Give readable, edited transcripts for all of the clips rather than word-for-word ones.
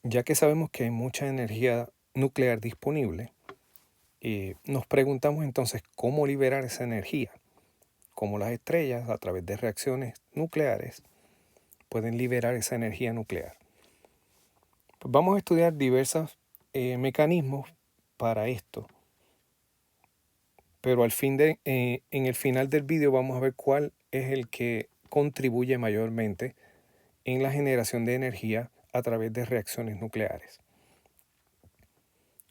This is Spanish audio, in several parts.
Ya que sabemos que hay mucha energía nuclear disponible, nos preguntamos entonces cómo liberar esa energía, cómo las estrellas a través de reacciones nucleares pueden liberar esa energía nuclear. Pues vamos a estudiar diversos mecanismos para esto, pero en el final del vídeo vamos a ver cuál es el que contribuye mayormente en la generación de energía a través de reacciones nucleares.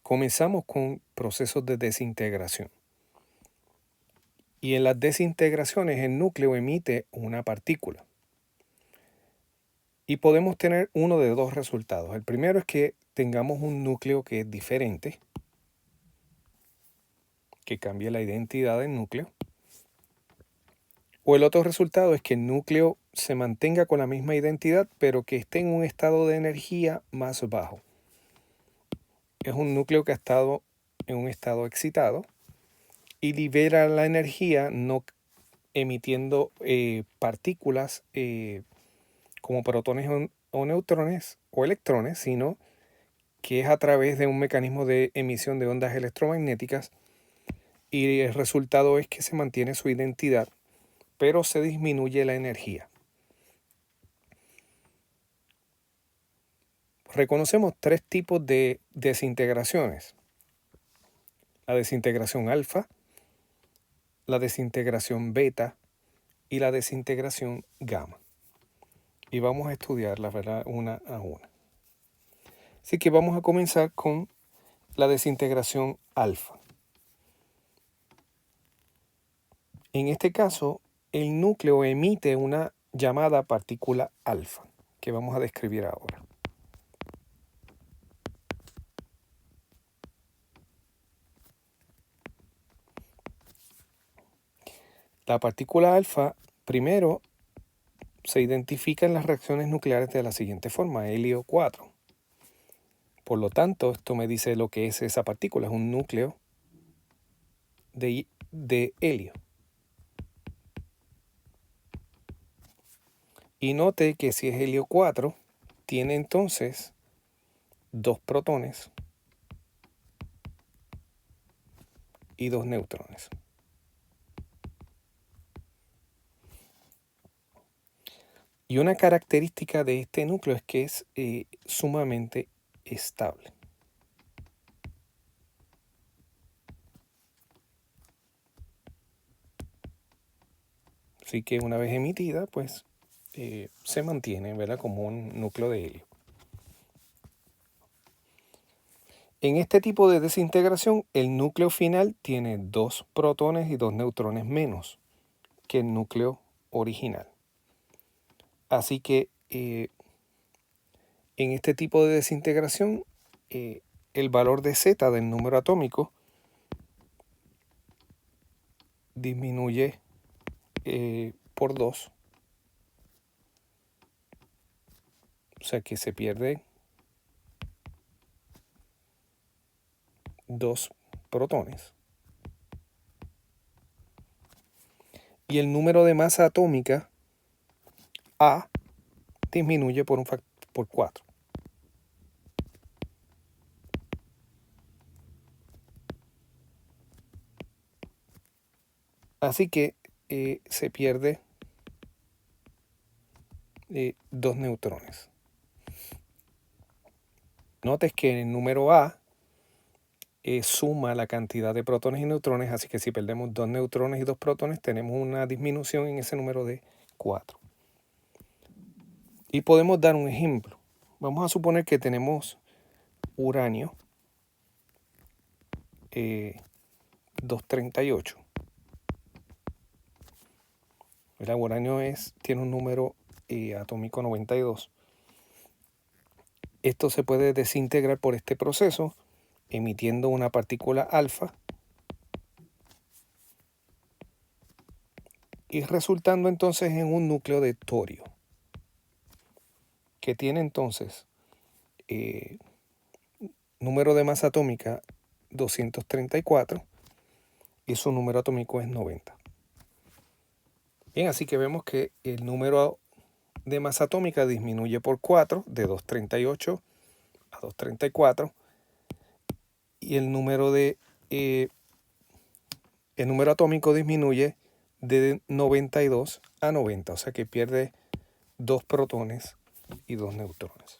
Comenzamos con procesos de desintegración. Y en las desintegraciones el núcleo emite una partícula. Y podemos tener uno de dos resultados. El primero es que tengamos un núcleo que es diferente, que cambie la identidad del núcleo. O el otro resultado es que el núcleo se mantenga con la misma identidad, pero que esté en un estado de energía más bajo. Es un núcleo que ha estado en un estado excitado y libera la energía no emitiendo partículas como protones o neutrones o electrones, sino que es a través de un mecanismo de emisión de ondas electromagnéticas, y el resultado es que se mantiene su identidad, pero se disminuye la energía. Reconocemos tres tipos de desintegraciones: la desintegración alfa, la desintegración beta y la desintegración gamma. Y vamos a estudiarlas, ¿verdad?, una a una. Así que vamos a comenzar con la desintegración alfa. En este caso, el núcleo emite una llamada partícula alfa, que vamos a describir ahora. La partícula alfa primero se identifica en las reacciones nucleares de la siguiente forma: helio 4. Por lo tanto, esto me dice lo que es esa partícula: es un núcleo de helio. Y note que si es helio 4, tiene entonces 2 protones y 2 neutrones. Y una característica de este núcleo es que es sumamente estable. Así que una vez emitida, pues se mantiene, ¿verdad?, como un núcleo de helio. En este tipo de desintegración, el núcleo final tiene 2 protones y 2 neutrones menos que el núcleo original. Así que en este tipo de desintegración, el valor de Z del número atómico disminuye por 2. O sea que se pierde 2 protones. Y el número de masa atómica A disminuye por 4. Así que se pierde 2 neutrones. Notes que el número A suma la cantidad de protones y neutrones, así que si perdemos 2 neutrones y 2 protones, tenemos una disminución en ese número de 4. Y podemos dar un ejemplo. Vamos a suponer que tenemos uranio 238. El uranio tiene un número atómico 92. Esto se puede desintegrar por este proceso, emitiendo una partícula alfa y resultando entonces en un núcleo de torio, que tiene entonces número de masa atómica 234 y su número atómico es 90. Bien, así que vemos que el número de masa atómica disminuye por 4, de 238 a 234 y el número atómico disminuye de 92 a 90, o sea que pierde 2 protones y 2 neutrones.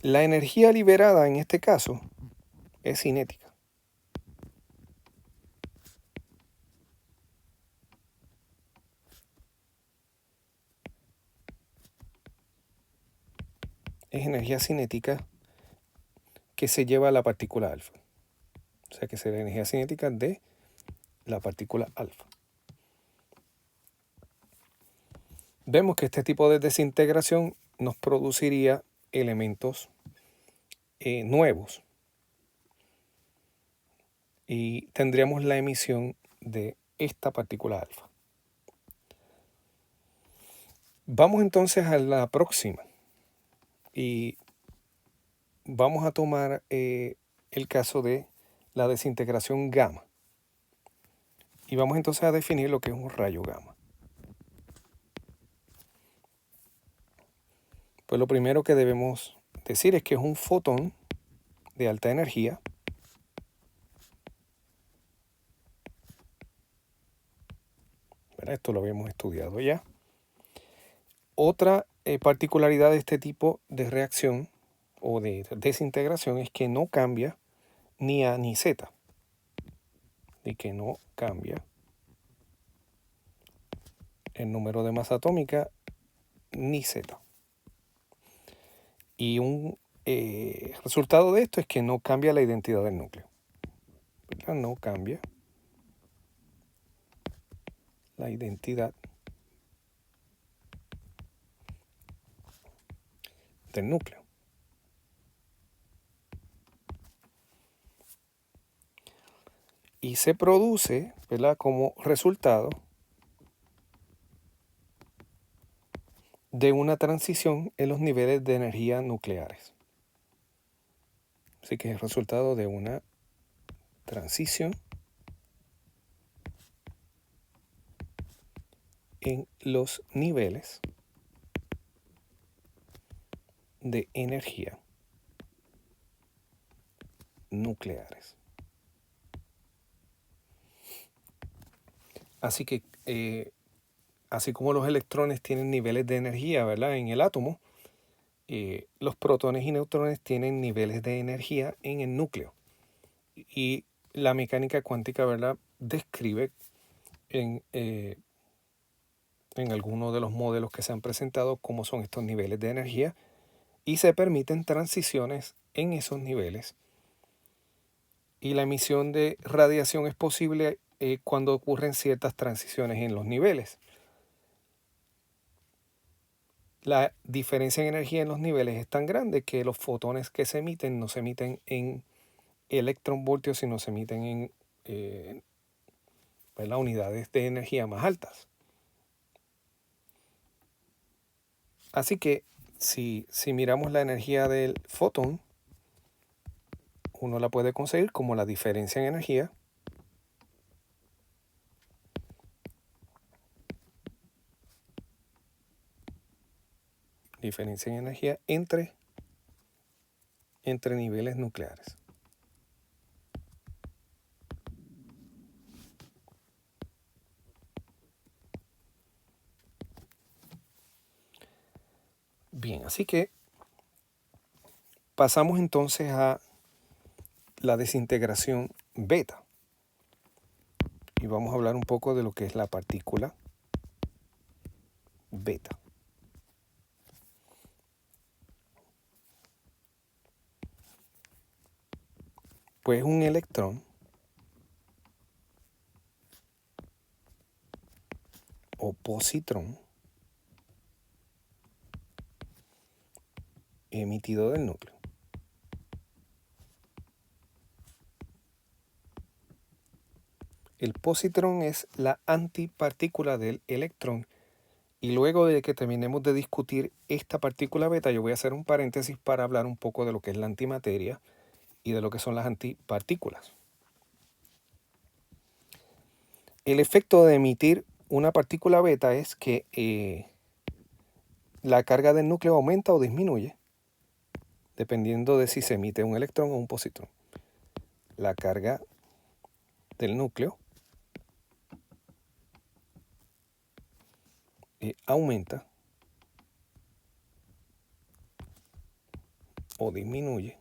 La energía liberada en este caso es cinética. Es energía cinética que se lleva a la partícula alfa. O sea que será energía cinética de la partícula alfa. Vemos que este tipo de desintegración nos produciría elementos nuevos y tendríamos la emisión de esta partícula alfa. Vamos entonces a la próxima y vamos a tomar el caso de la desintegración gamma y vamos entonces a definir lo que es un rayo gamma. Pues lo primero que debemos decir es que es un fotón de alta energía esto lo habíamos estudiado ya. Otra particularidad de este tipo de reacción o de desintegración es que no cambia ni A ni Z. Y que no cambia el número de masa atómica ni Z. Y un resultado de esto es que no cambia la identidad del núcleo. ¿Verdad? No cambia la identidad del núcleo. Y se produce, ¿verdad?, como resultado de una transición en los niveles de energía nucleares. Así que es el resultado de una transición en los niveles de energía nucleares. Así que, así como los electrones tienen niveles de energía, ¿verdad?, en el átomo, los protones y neutrones tienen niveles de energía en el núcleo. Y la mecánica cuántica, ¿verdad?, describe en algunos de los modelos que se han presentado cómo son estos niveles de energía y se permiten transiciones en esos niveles. Y la emisión de radiación es posible cuando ocurren ciertas transiciones en los niveles. La diferencia en energía en los niveles es tan grande que los fotones que se emiten no se emiten en electronvoltios, sino se emiten en las unidades de energía más altas. Así que si miramos la energía del fotón, uno la puede conseguir como la diferencia en energía entre niveles nucleares. Bien, así que pasamos entonces a la desintegración beta. Y vamos a hablar un poco de lo que es la partícula beta. Pues un electrón o positrón emitido del núcleo. El positrón es la antipartícula del electrón. Y luego de que terminemos de discutir esta partícula beta, yo voy a hacer un paréntesis para hablar un poco de lo que es la antimateria y de lo que son las antipartículas. El efecto de emitir una partícula beta es que la carga del núcleo aumenta o disminuye, dependiendo de si se emite un electrón o un positrón. La carga del núcleo aumenta o disminuye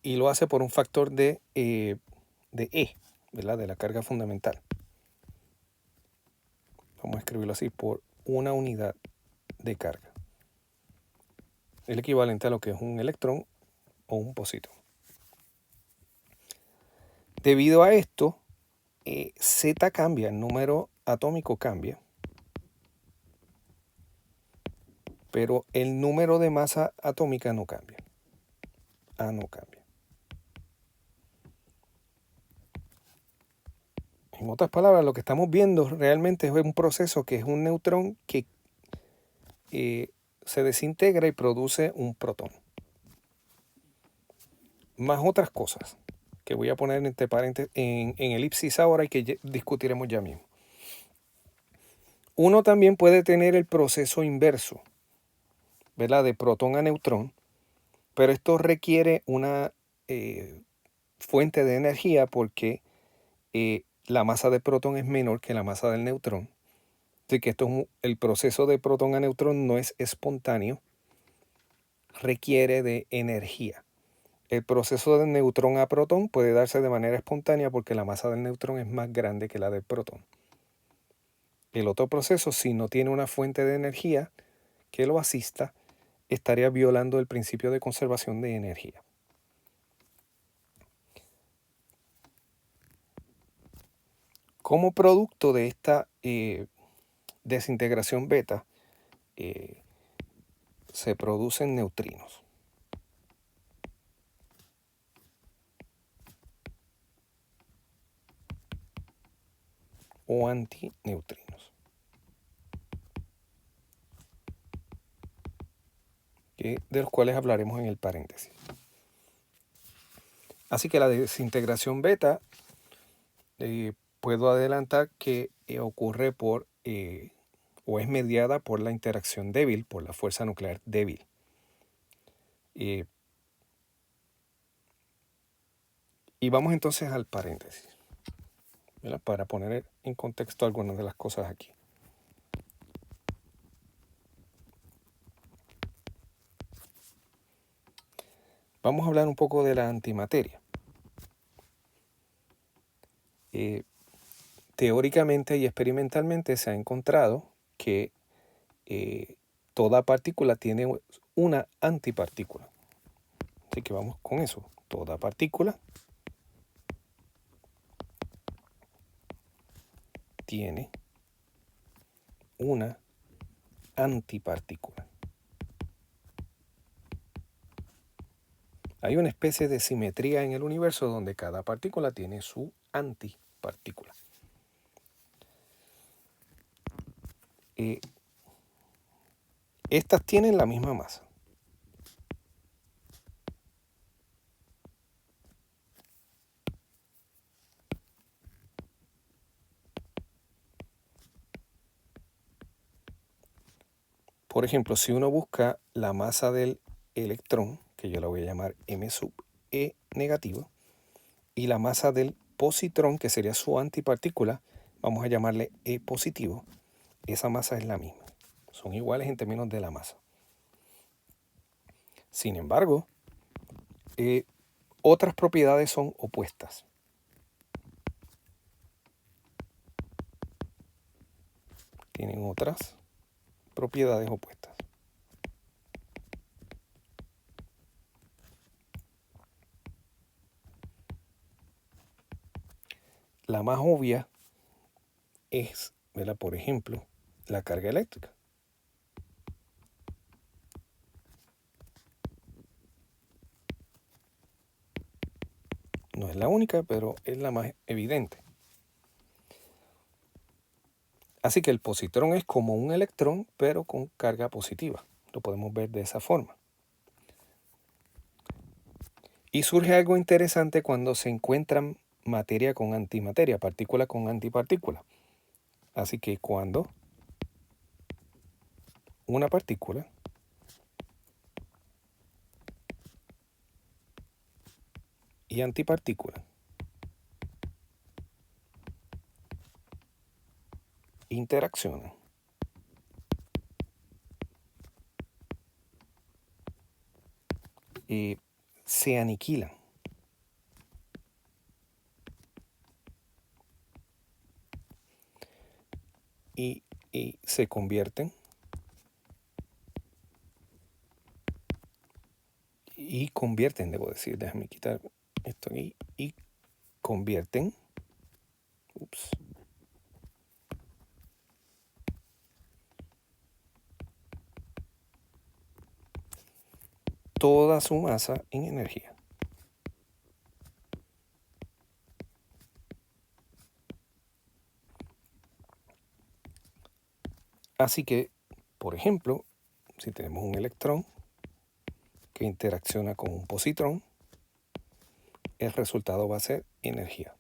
y lo hace por un factor de E, ¿verdad? De la carga fundamental. Vamos a escribirlo así, por una unidad de carga. El equivalente a lo que es un electrón o un positrón. Debido a esto, Z cambia, el número atómico cambia, pero el número de masa atómica no cambia. A no cambia. En otras palabras, lo que estamos viendo realmente es un proceso que es un neutrón que se desintegra y produce un protón. Más otras cosas que voy a poner entre paréntesis en elipsis ahora y que discutiremos ya mismo. Uno también puede tener el proceso inverso, ¿verdad? De protón a neutrón, pero esto requiere una fuente de energía porque la masa de protón es menor que la masa del neutrón. Así que el proceso de protón a neutrón no es espontáneo, requiere de energía. El proceso de neutrón a protón puede darse de manera espontánea porque la masa del neutrón es más grande que la del protón. El otro proceso, si no tiene una fuente de energía que lo asista, estaría violando el principio de conservación de energía. Como producto de esta desintegración beta, se producen neutrinos. O antineutrinos. De los cuales hablaremos en el paréntesis. Así que la desintegración beta, puedo adelantar que ocurre por, o es mediada por la interacción débil, por la fuerza nuclear débil. Y vamos entonces al paréntesis, ¿verdad? Para poner en contexto algunas de las cosas aquí. Vamos a hablar un poco de la antimateria. Teóricamente y experimentalmente se ha encontrado que toda partícula tiene una antipartícula. Así que vamos con eso. Toda partícula tiene una antipartícula. Hay una especie de simetría en el universo donde cada partícula tiene su antipartícula. Estas tienen la misma masa. Por ejemplo, si uno busca la masa del electrón, que yo la voy a llamar m sub e negativo, y la masa del positrón, que sería su antipartícula, vamos a llamarle e positivo, esa masa es la misma. Son iguales en términos de la masa. Sin embargo, otras propiedades son opuestas. Tienen otras propiedades opuestas. La más obvia es, ¿verdad? Por ejemplo, la carga eléctrica. No es la única, pero es la más evidente. Así que el positrón es como un electrón, pero con carga positiva. Lo podemos ver de esa forma. Y surge algo interesante cuando se encuentran materia con antimateria, partícula con antipartícula. Así que cuando una partícula y antipartícula interaccionan, se aniquilan y, se convierten debo decir, déjame quitar esto aquí, y convierten, toda su masa en energía. Así que, por ejemplo, si tenemos un electrón que interacciona con un positrón, el resultado va a ser energía.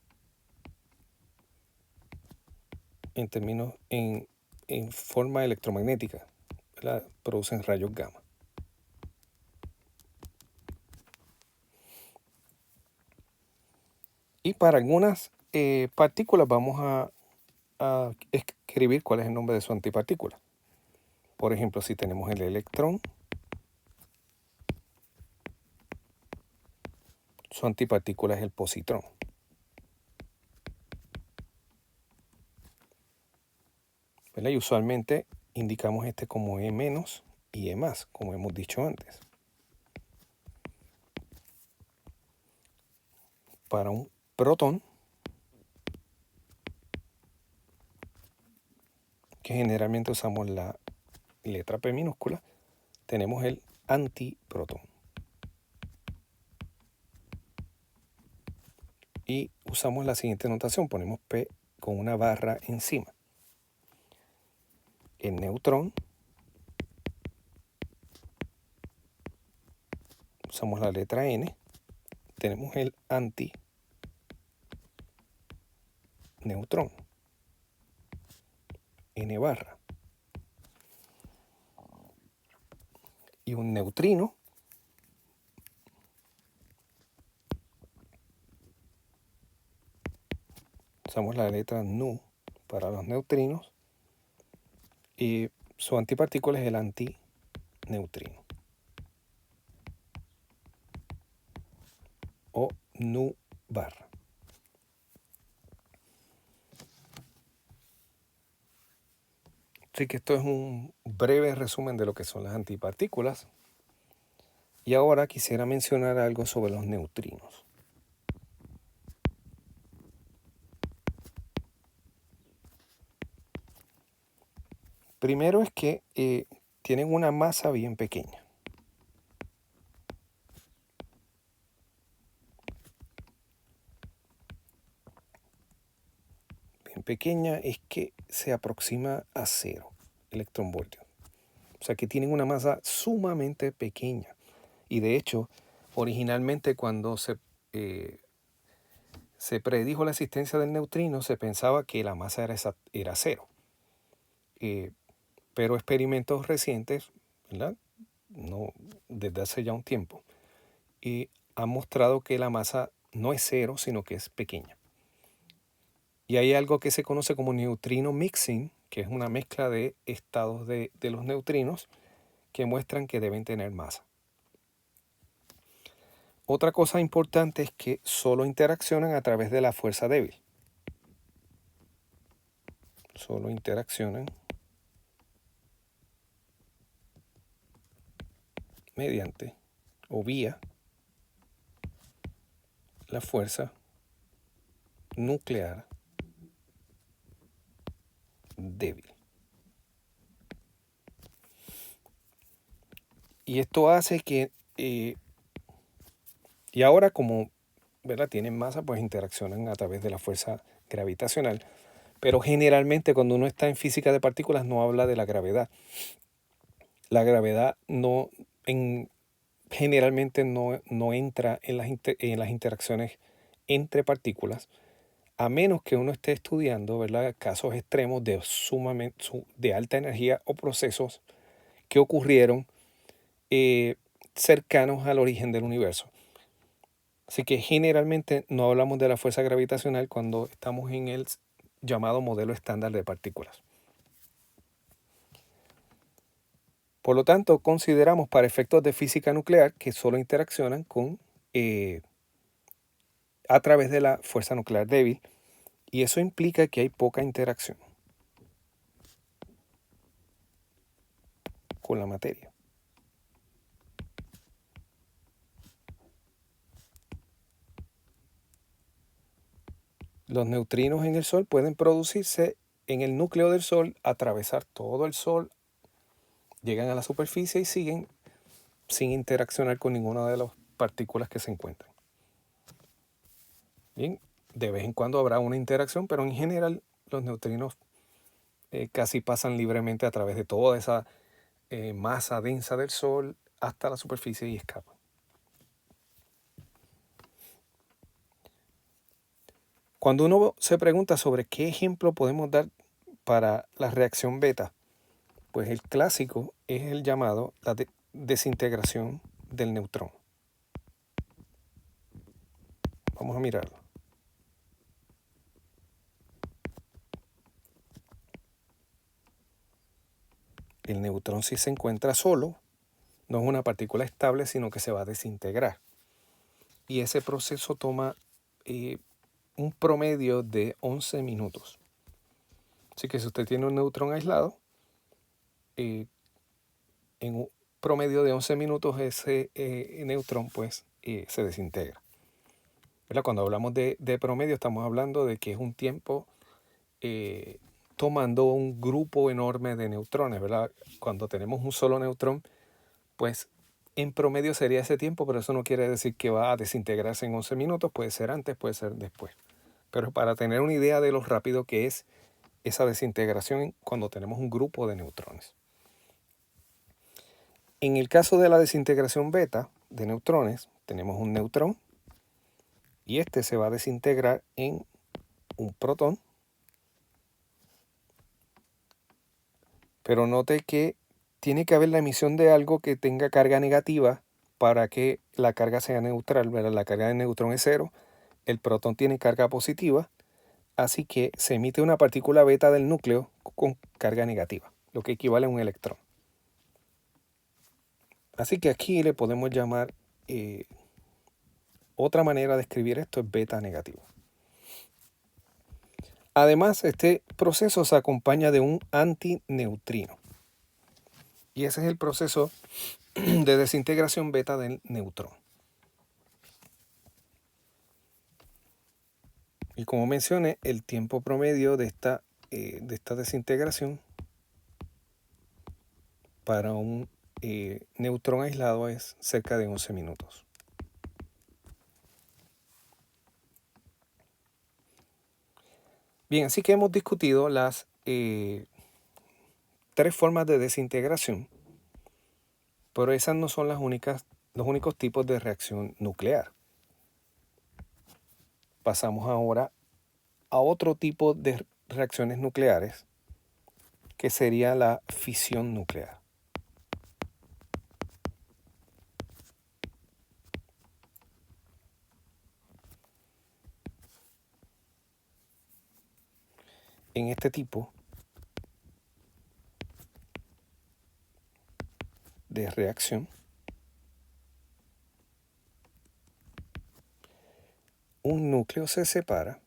En términos, en forma electromagnética, ¿verdad? Producen rayos gamma. Y para algunas partículas vamos a escribir cuál es el nombre de su antipartícula. Por ejemplo, si tenemos el electrón, su antipartícula es el positrón. ¿Verdad? Y usualmente indicamos este como E- y E+, como hemos dicho antes. Para un protón, que generalmente usamos la letra P minúscula, tenemos el antiprotón. Y usamos la siguiente notación, ponemos P con una barra encima. El neutrón, usamos la letra N, tenemos el antineutrón, N barra. Y un neutrino, usamos la letra Nu para los neutrinos, y su antipartícula es el antineutrino, o Nu barra. Así que esto es un breve resumen de lo que son las antipartículas. Y ahora quisiera mencionar algo sobre los neutrinos. Primero es que tienen una masa bien pequeña. Bien pequeña es que se aproxima a 0 electronvoltios. O sea que tienen una masa sumamente pequeña. Y de hecho, originalmente cuando se predijo la existencia del neutrino, se pensaba que la masa era 0. Pero experimentos recientes, ¿verdad? No, desde hace ya un tiempo, han mostrado que la masa no es 0, sino que es pequeña. Y hay algo que se conoce como neutrino mixing, que es una mezcla de estados de los neutrinos que muestran que deben tener masa. Otra cosa importante es que solo interaccionan a través de la fuerza débil. Solo interaccionan mediante o vía la fuerza nuclear débil. Y esto hace que, y ahora como, ¿verdad?, tienen masa, pues interaccionan a través de la fuerza gravitacional. Pero generalmente cuando uno está en física de partículas no habla de la gravedad. La gravedad no, generalmente no entra en en las interacciones entre partículas, a menos que uno esté estudiando, ¿verdad?, casos extremos de de alta energía o procesos que ocurrieron eh, cercanos al origen del universo. Así que generalmente no hablamos de la fuerza gravitacional cuando estamos en el llamado modelo estándar de partículas. Por lo tanto, consideramos para efectos de física nuclear que solo interaccionan a través de la fuerza nuclear débil, y eso implica que hay poca interacción con la materia. Los neutrinos en el Sol pueden producirse en el núcleo del Sol, atravesar todo el Sol, llegan a la superficie y siguen sin interaccionar con ninguna de las partículas que se encuentran. Bien, de vez en cuando habrá una interacción, pero en general los neutrinos casi pasan libremente a través de toda esa masa densa del Sol hasta la superficie y escapan. Cuando uno se pregunta sobre qué ejemplo podemos dar para la reacción beta, pues el clásico es el llamado la desintegración del neutrón. Vamos a mirarlo. El neutrón, si se encuentra solo, no es una partícula estable, sino que se va a desintegrar. Y ese proceso toma un promedio de 11 minutos. Así que si usted tiene un neutrón aislado, en un promedio de 11 minutos ese neutrón pues se desintegra. ¿Verdad? Cuando hablamos de promedio estamos hablando de que es un tiempo tomando un grupo enorme de neutrones, ¿verdad? Cuando tenemos un solo neutrón, pues en promedio sería ese tiempo, pero eso no quiere decir que va a desintegrarse en 11 minutos, puede ser antes, puede ser después. Pero para tener una idea de lo rápido que es esa desintegración cuando tenemos un grupo de neutrones. En el caso de la desintegración beta de neutrones, tenemos un neutrón y este se va a desintegrar en un protón. Pero note que tiene que haber la emisión de algo que tenga carga negativa para que la carga sea neutral, ¿verdad? La carga de neutrón es cero, el protón tiene carga positiva, así que se emite una partícula beta del núcleo con carga negativa, lo que equivale a un electrón. Así que aquí le podemos llamar, otra manera de escribir esto es beta negativo. Además, este proceso se acompaña de un antineutrino. Y ese es el proceso de desintegración beta del neutrón. Y como mencioné, el tiempo promedio de esta desintegración para un neutrón aislado es cerca de 11 minutos. Bien, así que hemos discutido las 3 formas de desintegración, pero esas no son los únicos tipos de reacción nuclear. Pasamos ahora a otro tipo de reacciones nucleares, que sería la fisión nuclear. En este tipo de reacción, un núcleo se separa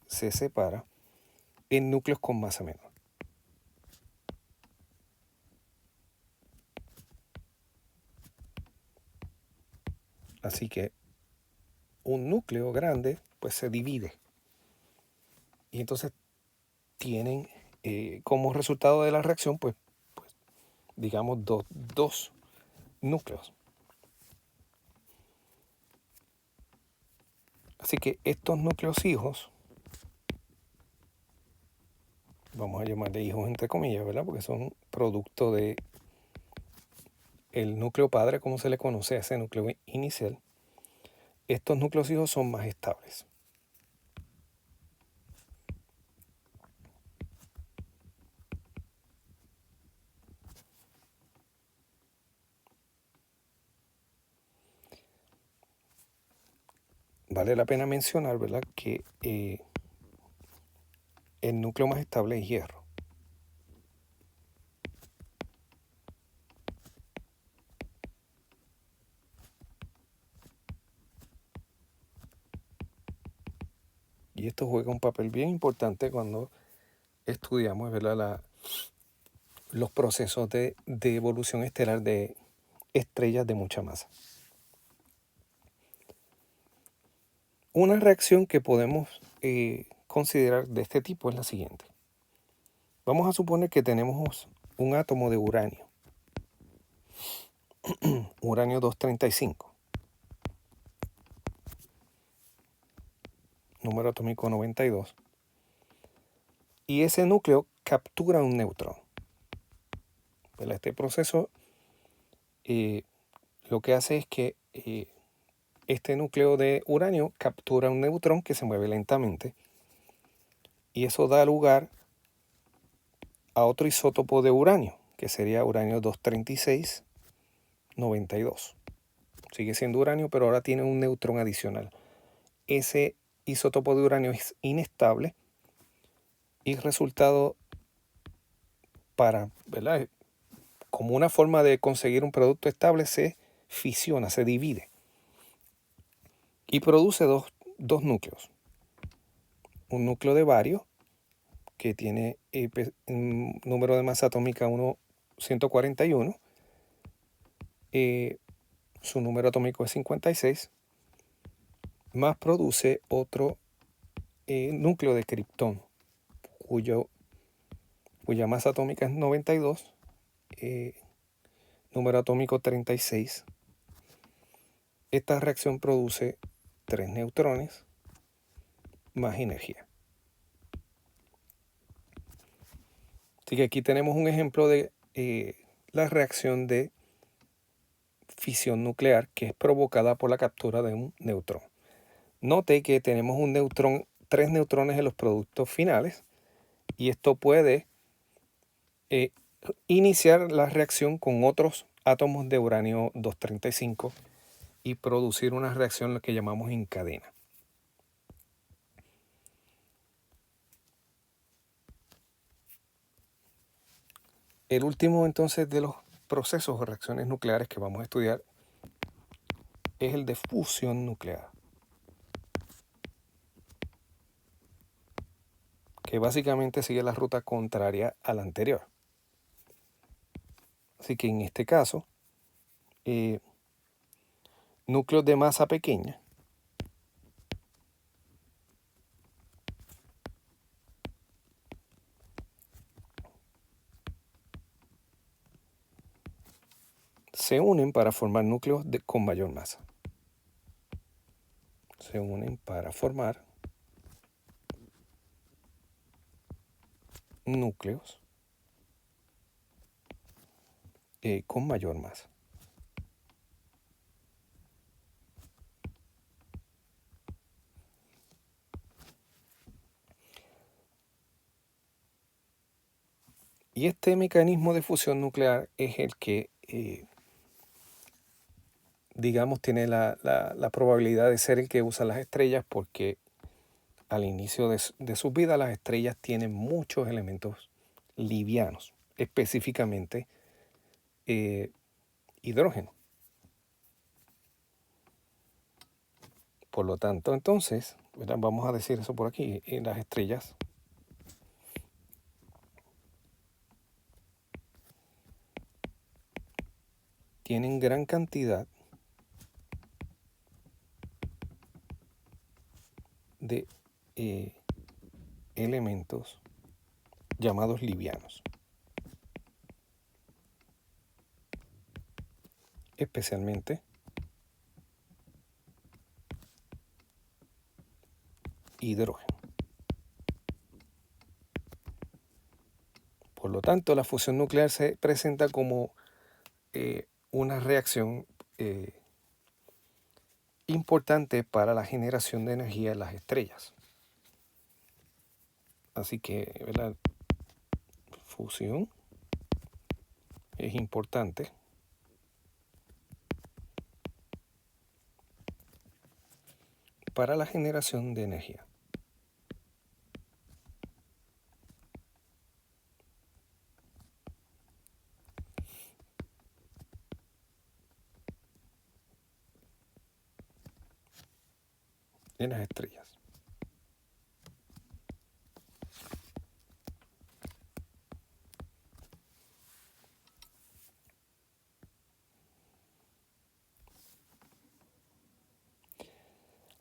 se separa en núcleos con masa menor. Así que un núcleo grande pues se divide y entonces tienen como resultado de la reacción pues digamos dos núcleos. Así que estos núcleos hijos vamos a llamarle hijos entre comillas, ¿verdad? Porque son producto de el núcleo padre, como se le conoce a ese núcleo inicial. Estos núcleos hijos son más estables. Vale la pena mencionar, ¿verdad?, que el núcleo más estable es hierro. Y esto juega un papel bien importante cuando estudiamos, ¿verdad?, los procesos de evolución estelar de estrellas de mucha masa. Una reacción que podemos considerar de este tipo es la siguiente. Vamos a suponer que tenemos un átomo de uranio, uranio 235, número atómico 92, y ese núcleo captura un neutrón. Este proceso lo que hace es que este núcleo de uranio captura un neutrón que se mueve lentamente, y eso da lugar a otro isótopo de uranio, que sería uranio 236-92. Sigue siendo uranio, pero ahora tiene un neutrón adicional. Ese isótopo de uranio es inestable y resultado para, ¿verdad?, como una forma de conseguir un producto estable, se fisiona, se divide y produce dos núcleos. Un núcleo de bario que tiene un número de masa atómica 141, su número atómico es 56, más produce otro núcleo de criptón, cuya masa atómica es 92, número atómico 36. Esta reacción produce 3 neutrones más energía. Así que aquí tenemos un ejemplo de la reacción de fisión nuclear que es provocada por la captura de un neutrón. Note que tenemos un neutrón, 3 neutrones en los productos finales, y esto puede iniciar la reacción con otros átomos de uranio 235 y producir una reacción que llamamos en cadena. El último entonces de los procesos o reacciones nucleares que vamos a estudiar es el de fusión nuclear, que básicamente sigue la ruta contraria a la anterior. Así que en este caso, núcleos de masa pequeña se unen para formar núcleos con mayor masa. Se unen para formar núcleos con mayor masa. Y este mecanismo de fusión nuclear es el que, digamos, tiene la probabilidad de ser el que usan las estrellas, porque al inicio de su vida las estrellas tienen muchos elementos livianos, específicamente hidrógeno. Por lo tanto, entonces, ¿verdad?, vamos a decir eso por aquí, las estrellas tienen gran cantidad de elementos llamados livianos, especialmente hidrógeno. tanto, la fusión nuclear se presenta como una reacción importante para la generación de energía en las estrellas. Así que la fusión es importante para la generación de energía. En las estrellas.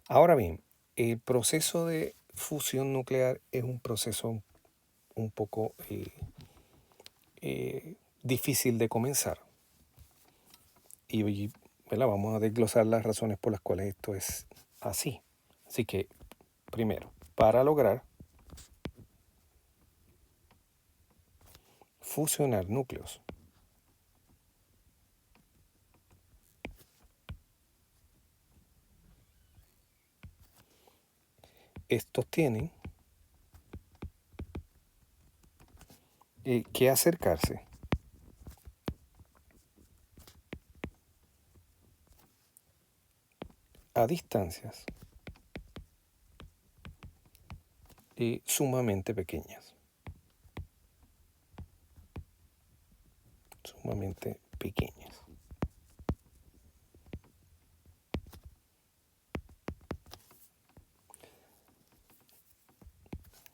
Ahora bien, el proceso de fusión nuclear es un proceso un poco difícil de comenzar. Y ¿verdad? Vamos a desglosar las razones por las cuales esto es así. Así que, primero, para lograr fusionar núcleos, estos tienen que acercarse a distancias sumamente pequeñas. Sumamente pequeñas.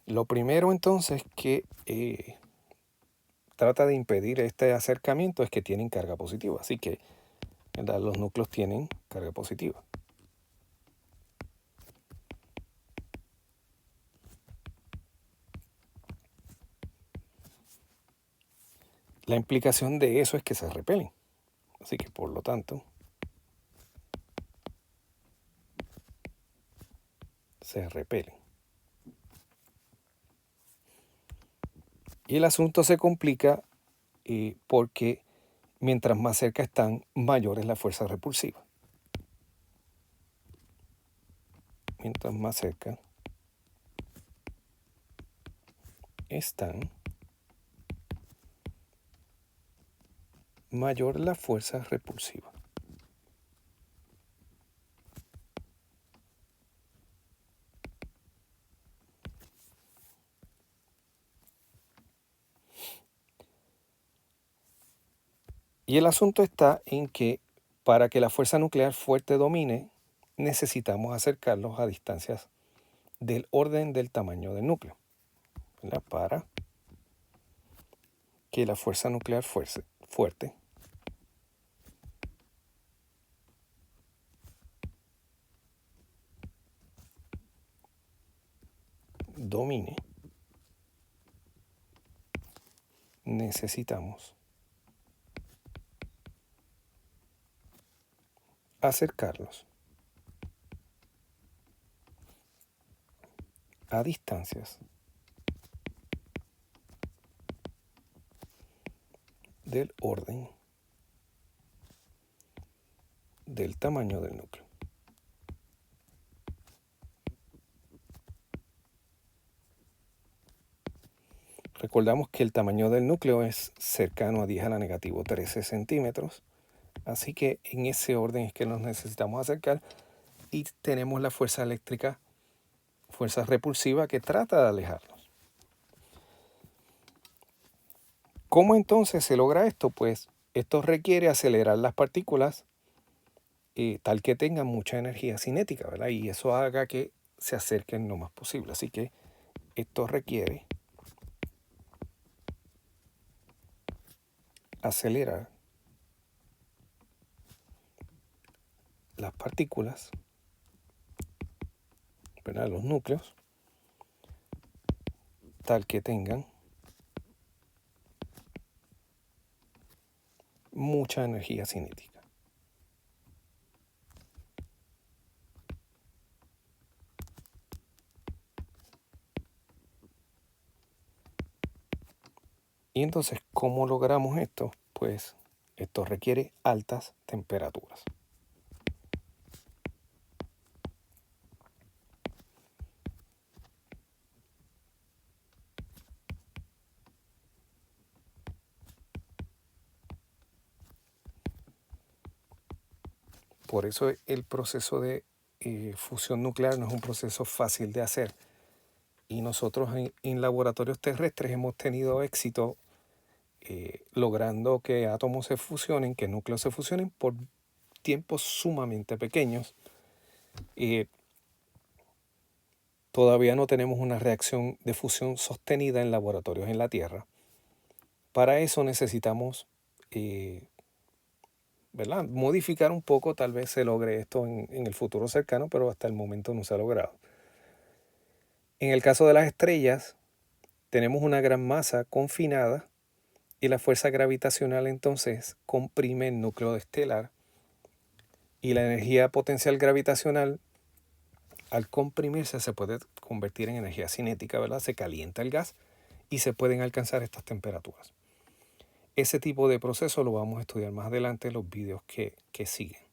Lo primero entonces que trata de impedir este acercamiento es que tienen carga positiva. Así que, ¿verdad? Los núcleos tienen carga positiva. La implicación de eso es que se repelen. Así que, por lo tanto, se repelen. Y el asunto se complica porque mientras más cerca están, mayor es la fuerza repulsiva. Mientras más cerca están, mayor la fuerza repulsiva. Y el asunto está en que para que la fuerza nuclear fuerte domine, necesitamos acercarlos a distancias del orden del tamaño del núcleo, ¿verdad? Para que la fuerza nuclear fuerte domine, necesitamos acercarlos a distancias del orden del tamaño del núcleo. Recordamos que el tamaño del núcleo es cercano a 10 a la negativo 13 centímetros, así que en ese orden es que nos necesitamos acercar y tenemos la fuerza eléctrica, fuerza repulsiva que trata de alejarnos. ¿Cómo entonces se logra esto? Pues esto requiere acelerar las partículas tal que tengan mucha energía cinética, ¿verdad? Y eso haga que se acerquen lo más posible. Así que esto requiere acelerar las partículas, ¿verdad? Los núcleos, tal que tengan mucha energía cinética. Y entonces, ¿cómo logramos esto? Pues esto requiere altas temperaturas. Por eso el proceso de fusión nuclear no es un proceso fácil de hacer. Y nosotros en laboratorios terrestres hemos tenido éxito logrando que átomos se fusionen, que núcleos se fusionen por tiempos sumamente pequeños. Todavía no tenemos una reacción de fusión sostenida en laboratorios en la Tierra. Para eso necesitamos ¿verdad? Modificar un poco, tal vez se logre esto en el futuro cercano, pero hasta el momento no se ha logrado. En el caso de las estrellas, tenemos una gran masa confinada y la fuerza gravitacional entonces comprime el núcleo estelar y la energía potencial gravitacional al comprimirse se puede convertir en energía cinética, ¿verdad? Se calienta el gas y se pueden alcanzar estas temperaturas. Ese tipo de proceso lo vamos a estudiar más adelante en los vídeos que siguen.